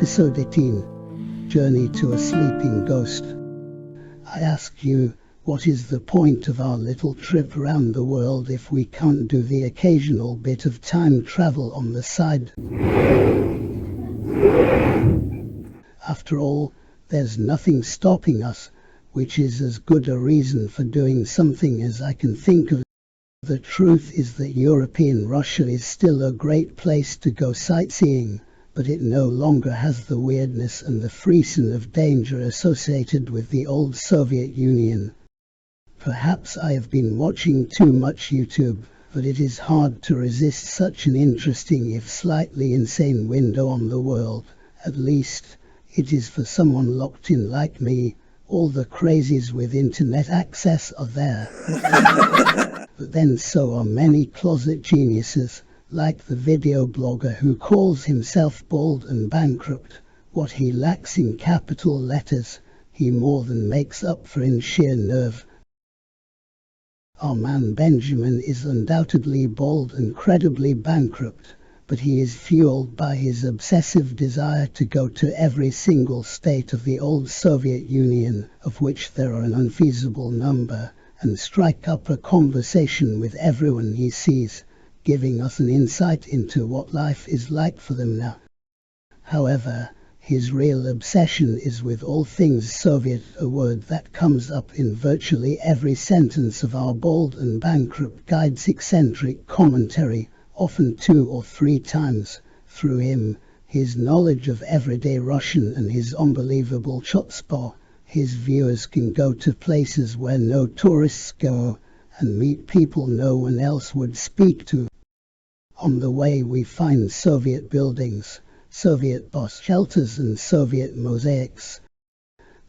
Episode 18, Journey to a Sleeping Ghost. I ask you, what is the point of our little trip around the world if we can't do the occasional bit of time travel on the side? After all, there's nothing stopping us, which is as good a reason for doing something as I can think of. The truth is that European Russia is still a great place to go sightseeing, but it no longer has the weirdness and the frisson of danger associated with the old Soviet Union. Perhaps I have been watching too much YouTube, but it is hard to resist such an interesting if slightly insane window on the world. At least, it is for someone locked in like me. All the crazies with internet access are there. But then so are many closet geniuses, like the video blogger who calls himself bald and bankrupt. What he lacks in capital letters, he more than makes up for in sheer nerve. Our man Benjamin is undoubtedly bald and credibly bankrupt, but he is fueled by his obsessive desire to go to every single state of the old Soviet Union, of which there are an unfeasible number, and strike up a conversation with everyone he sees, giving us an insight into what life is like for them now. However, his real obsession is with all things Soviet, a word that comes up in virtually every sentence of our bald and bankrupt guide's eccentric commentary, often 2 or 3 times. Through him, his knowledge of everyday Russian and his unbelievable chutzpah, his viewers can go to places where no tourists go, and meet people no one else would speak to. On the way we find Soviet buildings, Soviet boss shelters and Soviet mosaics.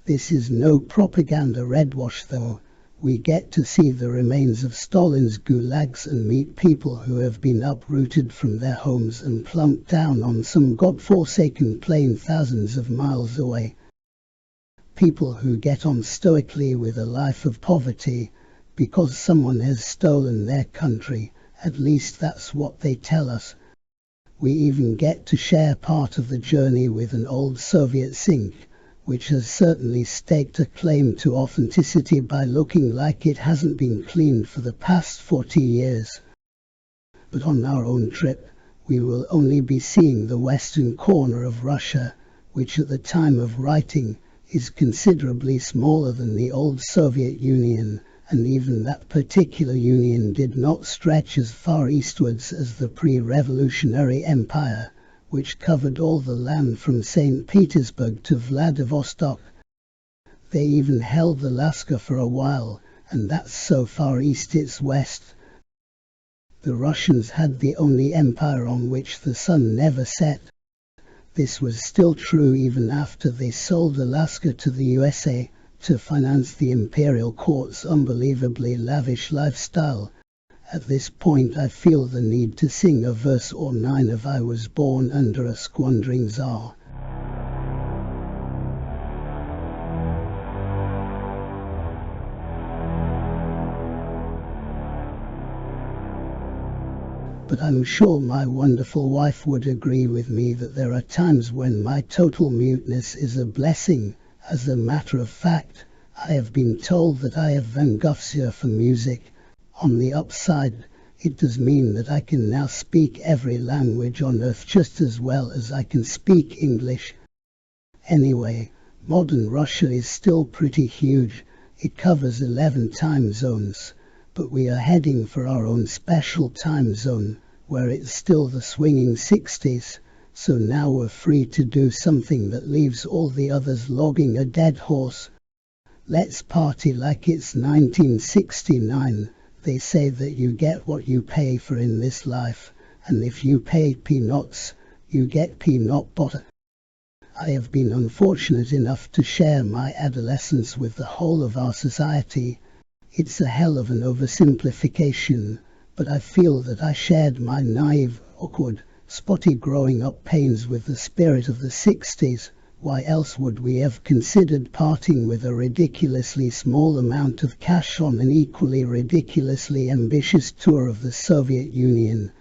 This is no propaganda redwash though. We get to see the remains of Stalin's gulags and meet people who have been uprooted from their homes and plumped down on some godforsaken plain thousands of miles away. People who get on stoically with a life of poverty because someone has stolen their country. At least that's what they tell us. We even get to share part of the journey with an old Soviet sink, which has certainly staked a claim to authenticity by looking like it hasn't been cleaned for the past 40 years. But on our own trip, we will only be seeing the western corner of Russia, which at the time of writing is considerably smaller than the old Soviet Union, and even that particular union did not stretch as far eastwards as the pre-revolutionary empire, which covered all the land from St. Petersburg to Vladivostok. They even held Alaska for a while, and that's so far east it's west. The Russians had the only empire on which the sun never set. This was still true even after they sold Alaska to the USA, to finance the imperial court's unbelievably lavish lifestyle. At this point I feel the need to sing a verse or 9 of I Was Born Under a Squandering Tsar. But I'm sure my wonderful wife would agree with me that there are times when my total muteness is a blessing. As a matter of fact, I have been told that I have Van Gogh's ear for music. On the upside, it does mean that I can now speak every language on earth just as well as I can speak English. Anyway, modern Russia is still pretty huge. It covers 11 time zones, but we are heading for our own special time zone, where it's still the swinging 60s. So now we're free to do something that leaves all the others logging a dead horse. Let's party like it's 1969. They say that you get what you pay for in this life, and if you pay peanuts, you get peanut butter. I have been unfortunate enough to share my adolescence with the whole of our society. It's a hell of an oversimplification, but I feel that I shared my naive, awkward, spotty growing up pains with the spirit of the 60s. Why else would we have considered parting with a ridiculously small amount of cash on an equally ridiculously ambitious tour of the Soviet Union?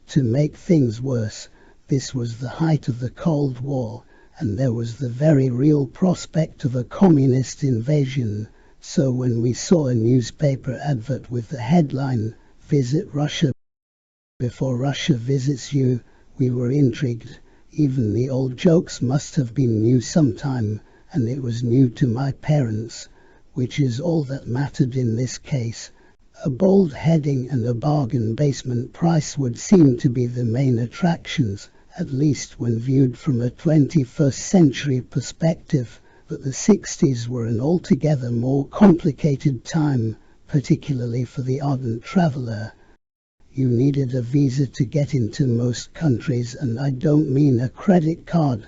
To make things worse, this was the height of the Cold War, and there was the very real prospect of a communist invasion. So when we saw a newspaper advert with the headline, "Visit Russia before Russia visits you," we were intrigued. Even the old jokes must have been new sometime, and it was new to my parents, which is all that mattered in this case. A bold heading and a bargain basement price would seem to be the main attractions, at least when viewed from a 21st century perspective, but the 60s were an altogether more complicated time, particularly for the ardent traveller. You needed a visa to get into most countries, and I don't mean a credit card.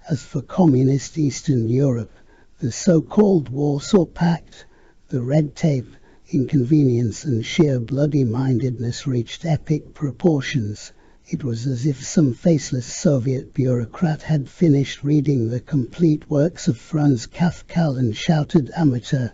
As for communist Eastern Europe, the so-called Warsaw Pact, the red tape, inconvenience and sheer bloody-mindedness reached epic proportions. It was as if some faceless Soviet bureaucrat had finished reading the complete works of Franz Kafka and shouted amateur.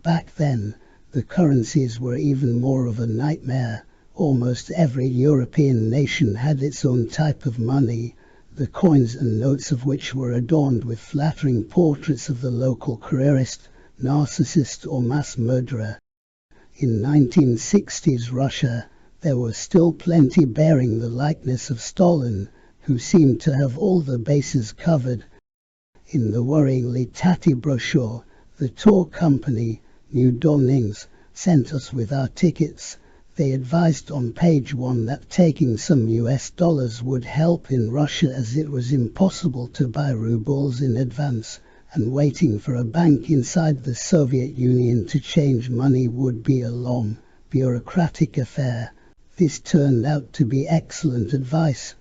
Back then, the currencies were even more of a nightmare. Almost every European nation had its own type of money, the coins and notes of which were adorned with flattering portraits of the local careerist, narcissist or mass murderer. In 1960s Russia, there was still plenty bearing the likeness of Stalin, who seemed to have all the bases covered. In the worryingly tatty brochure, the tour company, New Dawnings, sent us with our tickets. They advised on page 1 that taking some US dollars would help in Russia, as it was impossible to buy rubles in advance, and waiting for a bank inside the Soviet Union to change money would be a long, bureaucratic affair. This turned out to be excellent advice.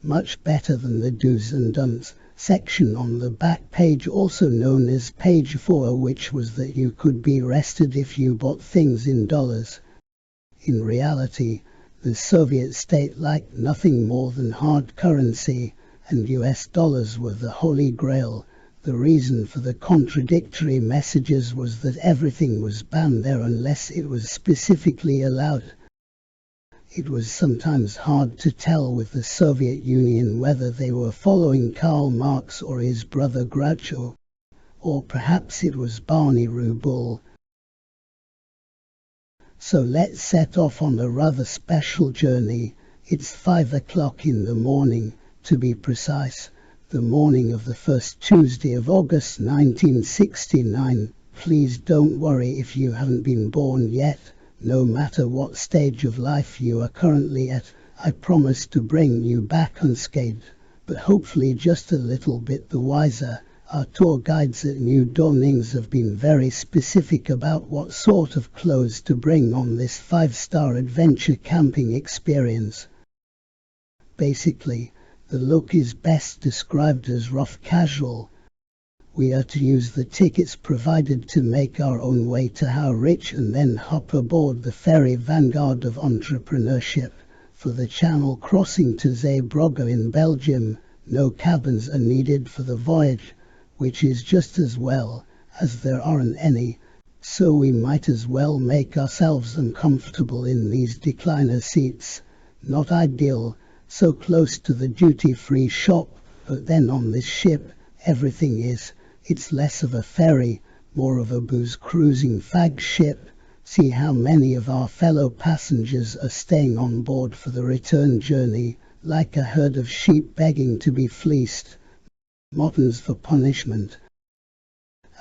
Much better than the do's and don'ts section on the back page, also known as page 4, which was that you could be arrested if you bought things in dollars. In reality, the Soviet state liked nothing more than hard currency, and US dollars were the holy grail. The reason for the contradictory messages was that everything was banned there unless it was specifically allowed. It was sometimes hard to tell with the Soviet Union whether they were following Karl Marx or his brother Groucho, or perhaps it was Barney Ruble. So let's set off on a rather special journey. It's 5 o'clock in the morning, to be precise, the morning of the first Tuesday of August 1969. Please don't worry if you haven't been born yet. No matter what stage of life you are currently at, I promise to bring you back unscathed, but hopefully just a little bit the wiser. Our tour guides at New Dawnings have been very specific about what sort of clothes to bring on this 5-star adventure camping experience. Basically, the look is best described as rough casual. We are to use the tickets provided to make our own way to How Rich and then hop aboard the ferry vanguard of entrepreneurship for the channel crossing to Zeebrugge in Belgium. No cabins are needed for the voyage, which is just as well, as there aren't any, so we might as well make ourselves uncomfortable in these decliner seats. Not ideal, so close to the duty-free shop, but then on this ship, everything is. It's less of a ferry, more of a booze-cruising fag ship. See how many of our fellow passengers are staying on board for the return journey, like a herd of sheep begging to be fleeced. Mottons for punishment.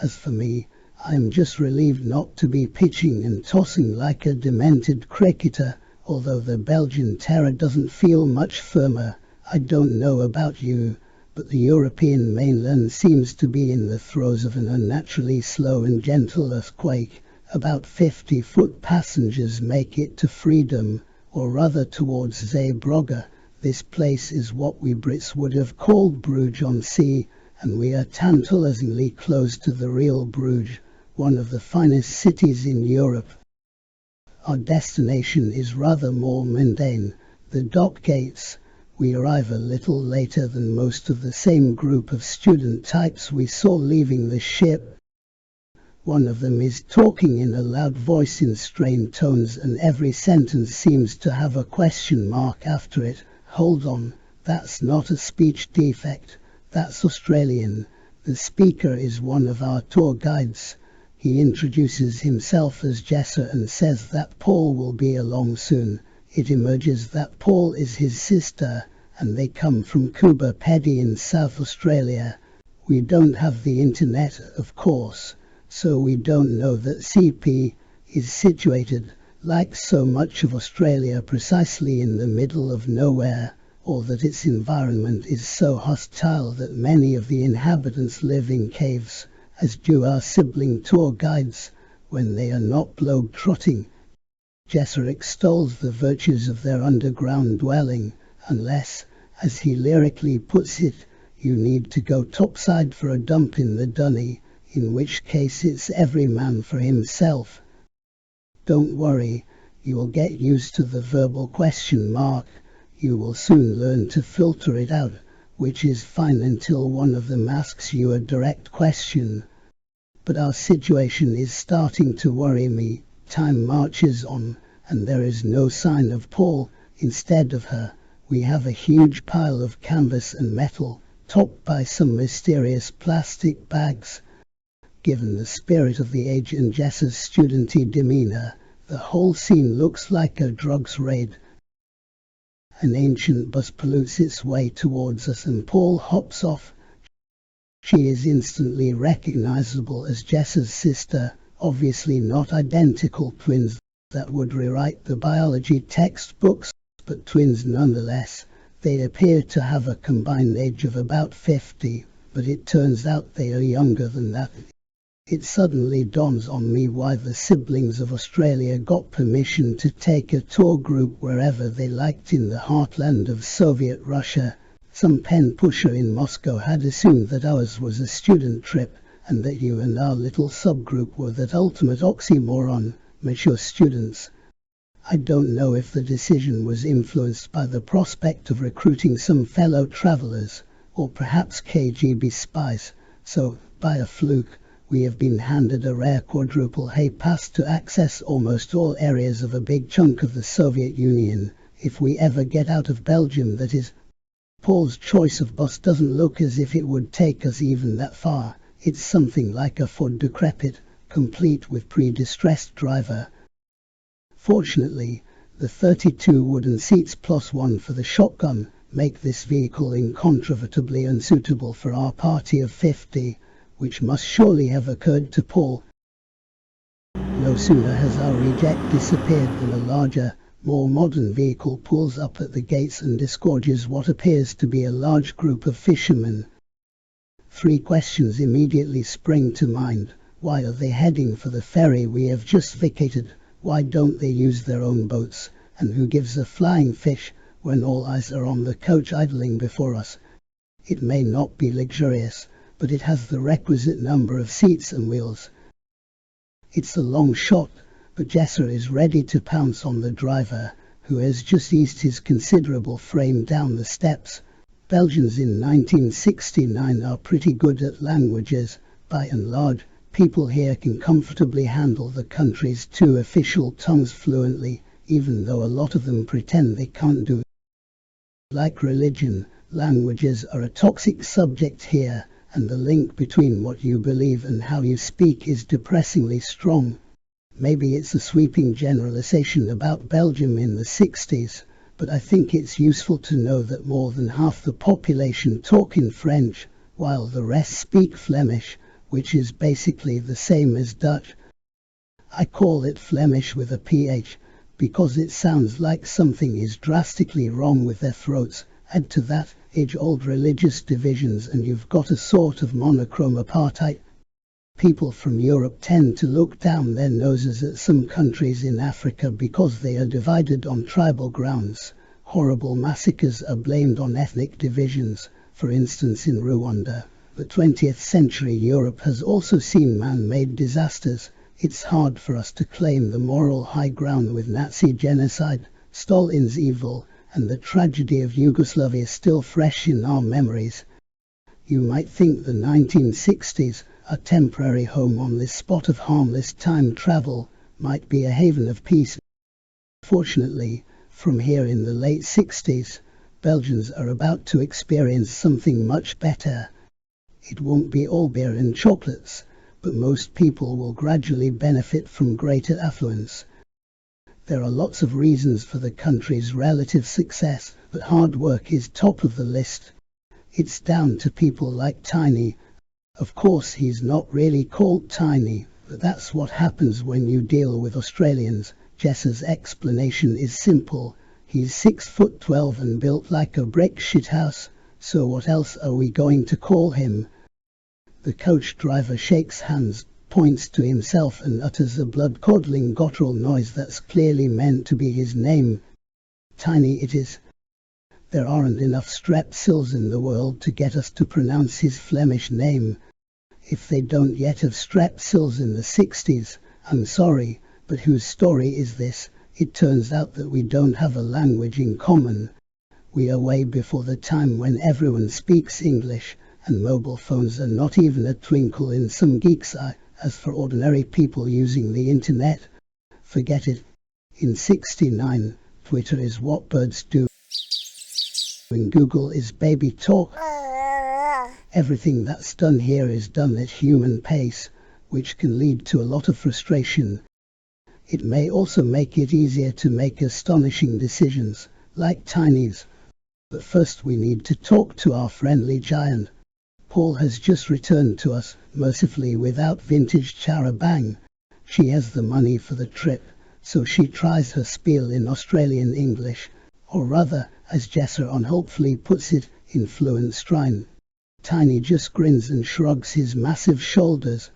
As for me, I'm just relieved not to be pitching and tossing like a demented cricketer, although the Belgian terror doesn't feel much firmer. I don't know about you, but the European mainland seems to be in the throes of an unnaturally slow and gentle earthquake. About 50-foot passengers make it to freedom, or rather towards Zeebrugge. This place is what we Brits would have called Bruges on Sea, and we are tantalizingly close to the real Bruges, one of the finest cities in Europe. Our destination is rather more mundane, the dock gates. We arrive a little later than most of the same group of student types we saw leaving the ship. One of them is talking in a loud voice in strained tones, and every sentence seems to have a question mark after it. Hold on, That's not a speech defect, that's Australian. The speaker is one of our tour guides. He introduces himself as Jessa and says that Paul will be along soon. It emerges that Paul is his sister, and they come from Coober Pedy in South Australia. We don't have the internet, of course, so we don't know that CP is situated, like so much of Australia, precisely in the middle of nowhere, or that its environment is so hostile that many of the inhabitants live in caves, as do our sibling tour guides, when they are not globe-trotting. Jessa extols the virtues of their underground dwelling, unless, as he lyrically puts it, you need to go topside for a dump in the dunny, in which case it's every man for himself. Don't worry, you will get used to the verbal question mark. You will soon learn to filter it out, which is fine until one of them asks you a direct question. But our situation is starting to worry me. Time marches on, and there is no sign of Paul. Instead of her, we have a huge pile of canvas and metal, topped by some mysterious plastic bags. Given the spirit of the age and Jessa's studenty demeanor, the whole scene looks like a drugs raid. An ancient bus pollutes its way towards us and Paul hops off. She is instantly recognizable as Jessa's sister, obviously not identical twins. That would rewrite the biology textbooks, but twins nonetheless. They appear to have a combined age of about 50, but it turns out they are younger than that. It suddenly dawns on me why the siblings of Australia got permission to take a tour group wherever they liked in the heartland of Soviet Russia. Some pen pusher in Moscow had assumed that ours was a student trip, and that you and our little subgroup were that ultimate oxymoron, mature students. I don't know if the decision was influenced by the prospect of recruiting some fellow travelers, or perhaps KGB spies, so, by a fluke, we have been handed a rare quadruple hay pass to access almost all areas of a big chunk of the Soviet Union, if we ever get out of Belgium, that is. Paul's choice of bus doesn't look as if it would take us even that far. It's something like a Ford Decrepit, complete with pre-distressed driver. Fortunately, the 32 wooden seats plus one for the shotgun make this vehicle incontrovertibly unsuitable for our party of 50, which must surely have occurred to Paul. No sooner has our reject disappeared than a larger, more modern vehicle pulls up at the gates and disgorges what appears to be a large group of fishermen. 3 questions immediately spring to mind. Why are they heading for the ferry we have just vacated? Why don't they use their own boats? And who gives a flying fish when all eyes are on the coach idling before us? It may not be luxurious, but it has the requisite number of seats and wheels. It's a long shot, but Jessa is ready to pounce on the driver, who has just eased his considerable frame down the steps. Belgians in 1969 are pretty good at languages. By and large, people here can comfortably handle the country's 2 official tongues fluently, even though a lot of them pretend they can't do it. Like religion, languages are a toxic subject here, and the link between what you believe and how you speak is depressingly strong. Maybe it's a sweeping generalization about Belgium in the 60s, but I think it's useful to know that more than half the population talk in French, while the rest speak Flemish, which is basically the same as Dutch. I call it Flemish with a PH, because it sounds like something is drastically wrong with their throats. Add to that age-old religious divisions and you've got a sort of monochrome apartheid. People from Europe tend to look down their noses at some countries in Africa because they are divided on tribal grounds. Horrible massacres are blamed on ethnic divisions, for instance in Rwanda. But 20th century Europe has also seen man-made disasters. It's hard for us to claim the moral high ground with Nazi genocide, Stalin's evil, and the tragedy of Yugoslavia still fresh in our memories. You might think the 1960s, a temporary home on this spot of harmless time travel, might be a haven of peace. Fortunately, from here in the late 60s, Belgians are about to experience something much better. It won't be all beer and chocolates, but most people will gradually benefit from greater affluence. There are lots of reasons for the country's relative success, but hard work is top of the list. It's down to people like Tiny. Of course, he's not really called Tiny, but that's what happens when you deal with Australians. Jess's explanation is simple. He's 6'12" and built like a brick shithouse, so what else are we going to call him? The coach driver shakes hands, points to himself and utters a blood-curdling guttural noise that's clearly meant to be his name. Tiny it is. There aren't enough strepsils in the world to get us to pronounce his Flemish name. If they don't yet have strepsils in the 60s, I'm sorry, but whose story is this? It turns out that we don't have a language in common. We are way before the time when everyone speaks English, and mobile phones are not even a twinkle in some geek's eye. As for ordinary people using the internet, forget it. In '69, Twitter is what birds do, and Google is baby talk. Everything that's done here is done at human pace, which can lead to a lot of frustration. It may also make it easier to make astonishing decisions, like Tiny's. But first we need to talk to our friendly giant. Paul has just returned to us, mercifully without vintage charabang. She has the money for the trip, so she tries her spiel in Australian English, or rather, as Jesser unhelpfully puts it, in fluent Strine. Tiny just grins and shrugs his massive shoulders.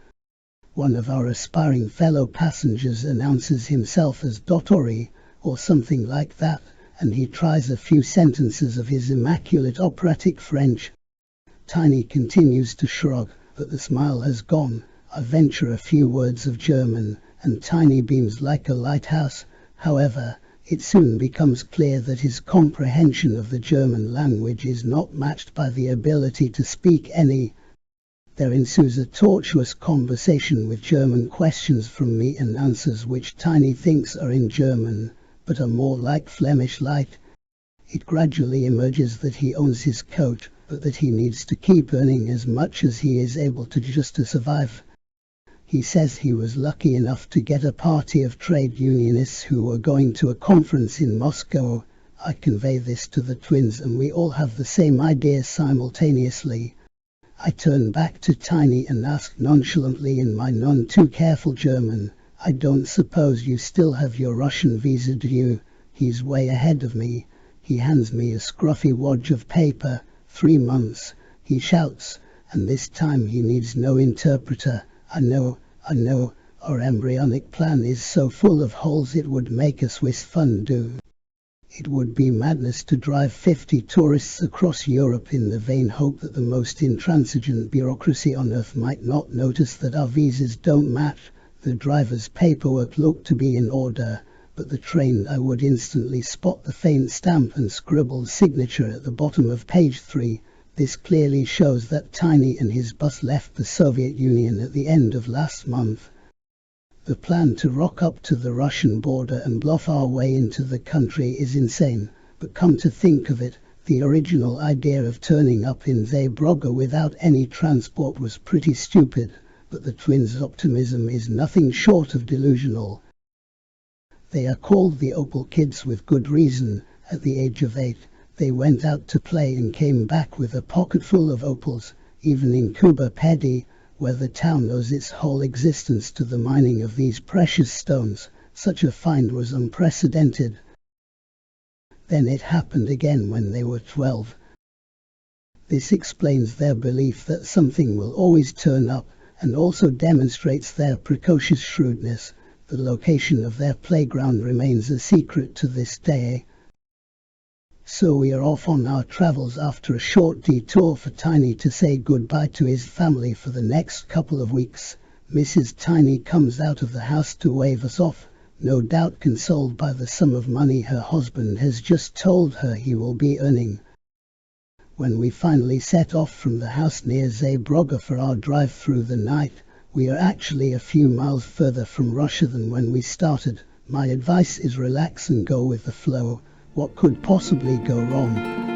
One of our aspiring fellow passengers announces himself as Dottori, or something like that, and he tries a few sentences of his immaculate operatic French. Tiny continues to shrug, but the smile has gone. I venture a few words of German, and Tiny beams like a lighthouse. However, it soon becomes clear that his comprehension of the German language is not matched by the ability to speak any. There ensues a tortuous conversation with German questions from me and answers which Tiny thinks are in German, but are more like Flemish light. It gradually emerges that he owns his coach, but that he needs to keep earning as much as he is able to just to survive. He says he was lucky enough to get a party of trade unionists who were going to a conference in Moscow. I convey this to the twins and we all have the same idea simultaneously. I turn back to Tiny and ask nonchalantly in my none-too-careful German, I don't suppose you still have your Russian visa, do you? He's way ahead of me. He hands me a scruffy wad of paper. 3 months, he shouts, and this time he needs no interpreter. I know, our embryonic plan is so full of holes it would make a Swiss fondue. It would be madness to drive 50 tourists across Europe in the vain hope that the most intransigent bureaucracy on earth might not notice that our visas don't match. The driver's paperwork looked to be in order, but the trained eye would instantly spot the faint stamp and scribbled signature at the bottom of page 3. This clearly shows that Tiny and his bus left the Soviet Union at the end of last month. The plan to rock up to the Russian border and bluff our way into the country is insane, but come to think of it, the original idea of turning up in Zeebrugge without any transport was pretty stupid, but the twins' optimism is nothing short of delusional. They are called the Opal Kids with good reason. At the age of 8, they went out to play and came back with a pocket full of opals, even in Kuba Pedi, where the town owes its whole existence to the mining of these precious stones. Such a find was unprecedented. Then it happened again when they were 12. This explains their belief that something will always turn up, and also demonstrates their precocious shrewdness. The location of their playground remains a secret to this day. So we are off on our travels after a short detour for Tiny to say goodbye to his family for the next couple of weeks. Mrs. Tiny comes out of the house to wave us off, no doubt consoled by the sum of money her husband has just told her he will be earning. When we finally set off from the house near Zeebrugge for our drive through the night, we are actually a few miles further from Russia than when we started. My advice is relax and go with the flow. What could possibly go wrong?